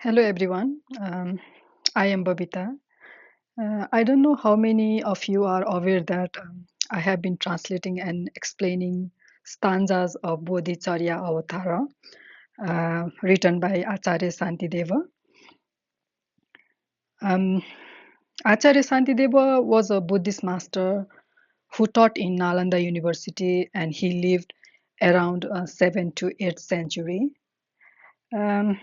Hello everyone, I am Babita. I don't know how many of you are aware that I have been translating and explaining stanzas of Bodhicharya Avatara written by Acharya Santideva. Um, Acharya Santideva was a Buddhist master who taught in Nalanda University and he lived around 7th to 8th century. Um,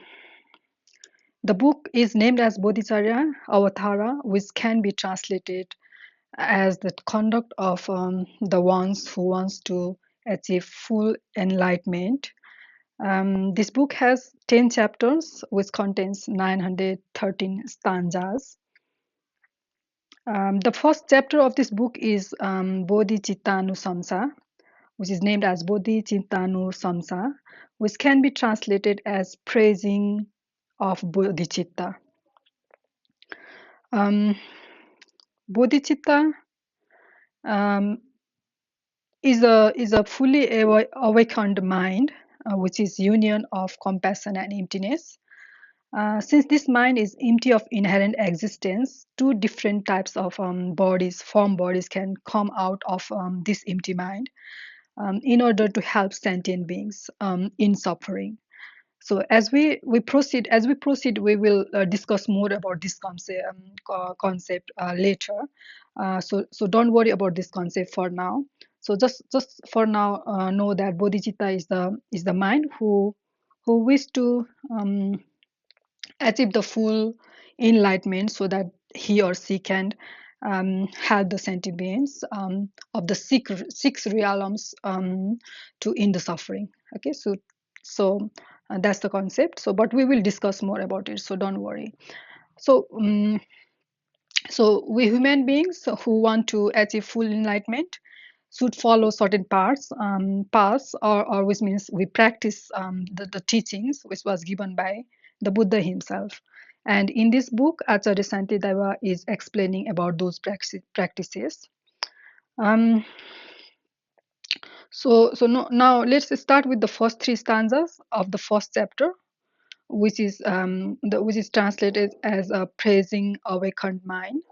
the book is named as Bodhicharya Avatara, which can be translated as the conduct of the ones who wants to achieve full enlightenment. This book has 10 chapters, which contains 913 stanzas. The first chapter of this book is Bodhicittanusamsa, which is named as Bodhicittanusamsa, which can be translated as praising of Bodhicitta. Um, Bodhicitta um, is a fully awakened mind, which is union of compassion and emptiness. Since this mind is empty of inherent existence, two different types of form bodies can come out of this empty mind in order to help sentient beings in suffering. So as we proceed, we will discuss more about this concept later. So don't worry about this concept for now. So just for now, know that bodhicitta is the mind who wish to achieve the full enlightenment, so that he or she can help the sentient beings of the six realms to end the suffering. Okay, so that's the concept. So, but we will discuss more about it. So don't worry. So, so we human beings who want to achieve full enlightenment should follow certain paths, or which means we practice the teachings which was given by the Buddha himself. And in this book, Acharya Santideva is explaining about those practices. Um, so no, now let's start with the first three stanzas of the first chapter, which is translated as a praising awakened mind.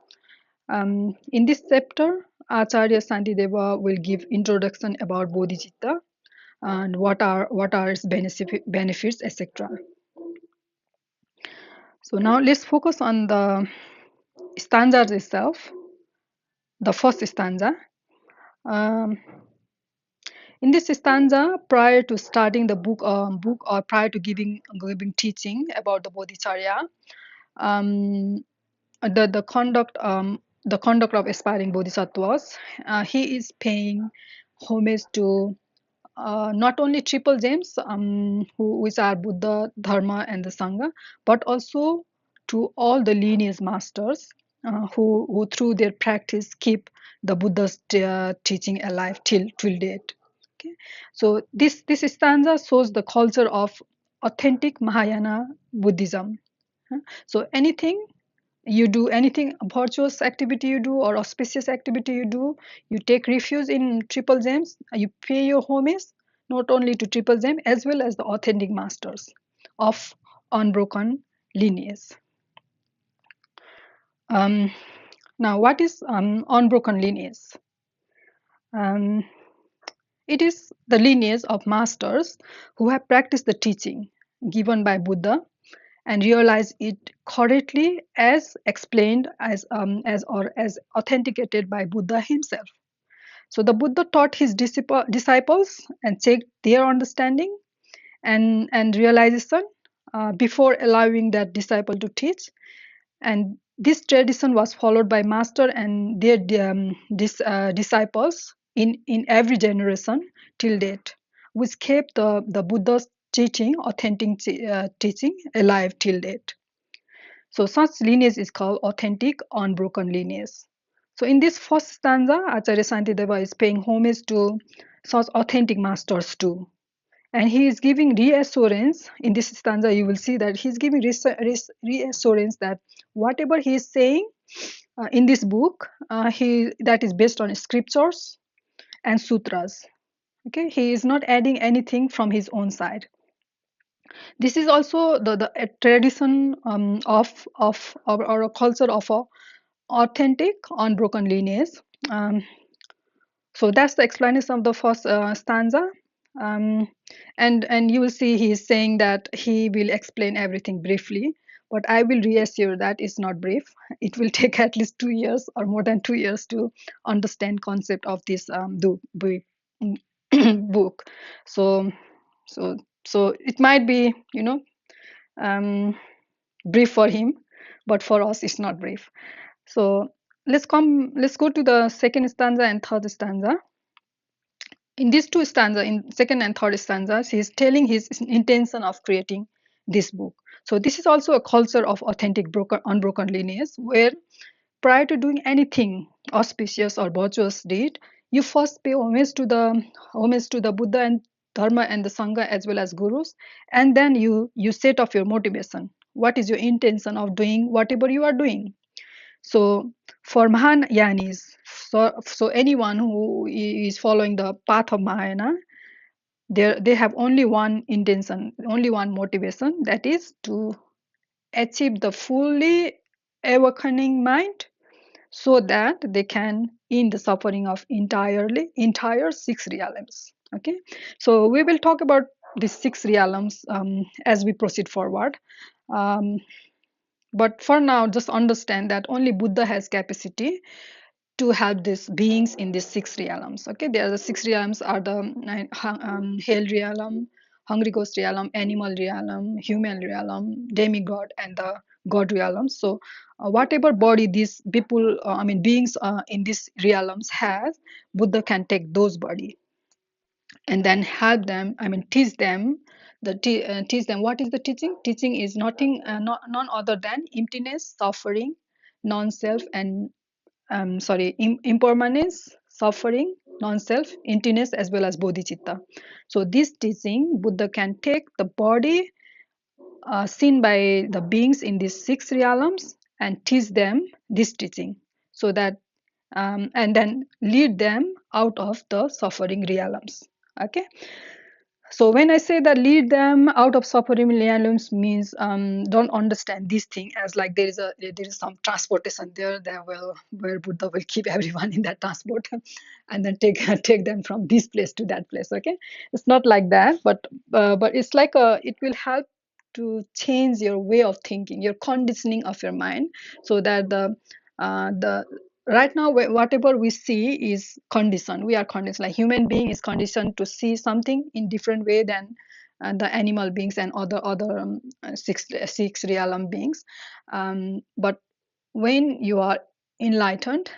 In this chapter, Acharya Santideva will give introduction about bodhicitta and what are its benefits, etc. So now let's focus on the stanzas itself. The first stanza. Um, in this stanza, prior to starting the book or prior to giving teaching about the bodhicharya, um, the conduct of aspiring bodhisattvas, he is paying homage to not only triple gems, which are Buddha, Dharma, and the Sangha, but also to all the lineage masters who through their practice keep the Buddha's teaching alive till date. Okay, so this stanza shows the culture of authentic Mahayana Buddhism. So anything virtuous activity you do or auspicious activity you do, you take refuge in triple gems, you pay your homage not only to triple gem as well as the authentic masters of unbroken lineage. um, Now what is unbroken lineage? um, it is the lineage of masters who have practiced the teaching given by Buddha and realize it correctly as explained as authenticated by Buddha himself. So the Buddha taught his disciples and checked their understanding and realization before allowing that disciple to teach. And this tradition was followed by master and their disciples in every generation till date, which kept the Buddha's teaching, authentic teaching, alive till date. So such lineage is called authentic, unbroken lineage. So in this first stanza, Acharya Santideva is paying homage to such authentic masters too. And he is giving reassurance. In this stanza, you will see that he's giving reassurance that whatever he is saying in this book, that is based on scriptures and sutras. Okay, he is not adding anything from his own side. This is also the a tradition or a culture of a authentic, unbroken lineage. Um, so that's the explanation of the first stanza. Um, and you will see he is saying that he will explain everything briefly, but I will reassure that it's not brief. It will take at least 2 years or more than 2 years to understand concept of this book. So so so it might be, um, brief for him, but for us it's not brief. So let's go to the second stanza and third stanza. In these two stanzas, in second and third stanzas, he is telling his intention of creating this book. So this is also a culture of authentic unbroken lineage, where prior to doing anything auspicious or virtuous deed, you first pay homage to the Buddha and Dharma and the Sangha as well as gurus, and then you set off your motivation. What is your intention of doing whatever you are doing? So for Mahayanis, so anyone who is following the path of Mahayana, they have only one intention, only one motivation, that is to achieve the fully awakening mind, so that they can end the suffering of entire six realms. Okay, so we will talk about these six realms as we proceed forward. Um, but for now, just understand that only Buddha has capacity to help these beings in these six realms. Okay, there are the six realms are the hell realm, hungry ghost realm, animal realm, human realm, demigod, and the god realm. So whatever body these people, beings in these realms has, Buddha can take those body and then help them. Teach them. Teach them what is the teaching. Teaching is nothing, none other than emptiness, suffering, non-self, and impermanence, suffering, non-self, emptiness, as well as bodhicitta. So this teaching, Buddha can take the body seen by the beings in these six realms and teach them this teaching, so that and then lead them out of the suffering realms. Okay, so when I say that lead them out of suffering realms means, don't understand this thing as like there is some transportation there will where Buddha will keep everyone in that transport and then take them from this place to that place. Okay, it's not like that, but it's like it will help to change your way of thinking, your conditioning of your mind, so that the right now whatever we see is conditioned. We are conditioned, like human being is conditioned to see something in different way than the animal beings and other six realm beings. But when you are enlightened,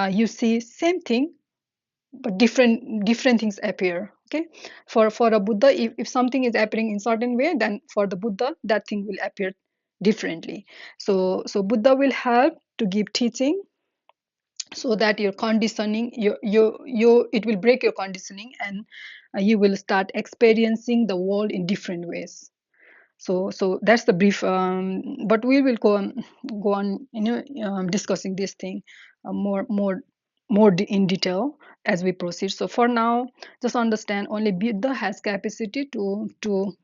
you see same thing, but different things appear. Okay, for a Buddha, if something is appearing in certain way, then for the Buddha that thing will appear differently. So Buddha will help to give teaching, so that your conditioning, it will break your conditioning, and you will start experiencing the world in different ways. So that's the brief, but we will go on, discussing this thing more in detail as we proceed. So for now, just understand only Buddha has capacity to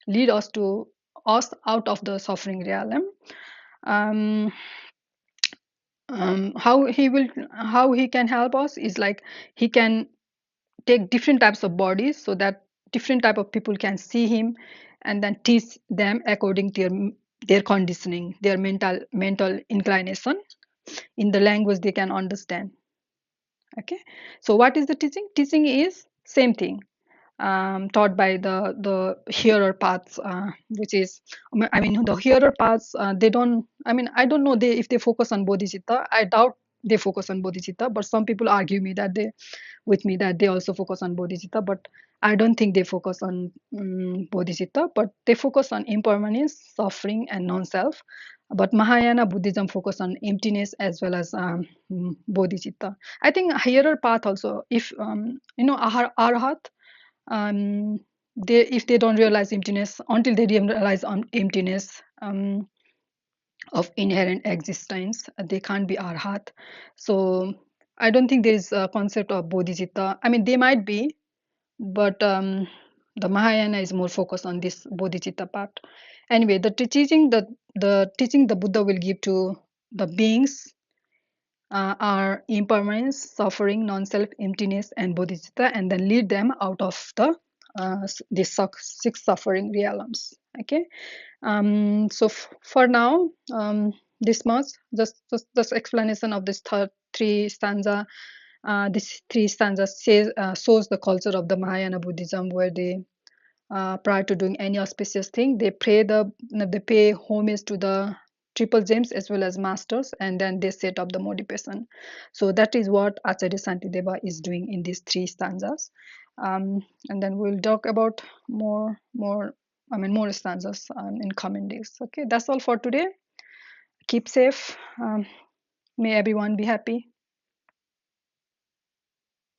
lead us out of the suffering realm. um, how he can help us is like he can take different types of bodies, so that different type of people can see him, and then teach them according to their conditioning, their mental inclination, in the language they can understand. Okay, so what is the teaching? Teaching is same thing, taught by the hearer paths, which is, the hearer paths, they don't, I don't know if they focus on bodhicitta. I doubt they focus on bodhicitta, but some people argue with me that they also focus on bodhicitta, but I don't think they focus on bodhicitta, but they focus on impermanence, suffering, and non-self. But Mahayana Buddhism focus on emptiness as well as bodhicitta. I think higher path also, if arhat, um, they, if they don't realize emptiness, until they realize emptiness of inherent existence, they can't be arhat. So I don't think there is a concept of bodhicitta. They might be, but the Mahayana is more focused on this bodhicitta part. Anyway, the teaching the Buddha will give to the beings are impermanence, suffering, non-self, emptiness, and bodhicitta, and then lead them out of the these six suffering realms. Okay, so for now, this much, just explanation of this third three stanza. This three stanzas shows the culture of the Mahayana Buddhism, where they prior to doing any auspicious thing, they pay homage to the triple gems as well as masters, and then they set up the motivation. So that is what Acharya Santideva is doing in these three stanzas. And then we'll talk about more stanzas in coming days. Okay, that's all for today. Keep safe. May everyone be happy.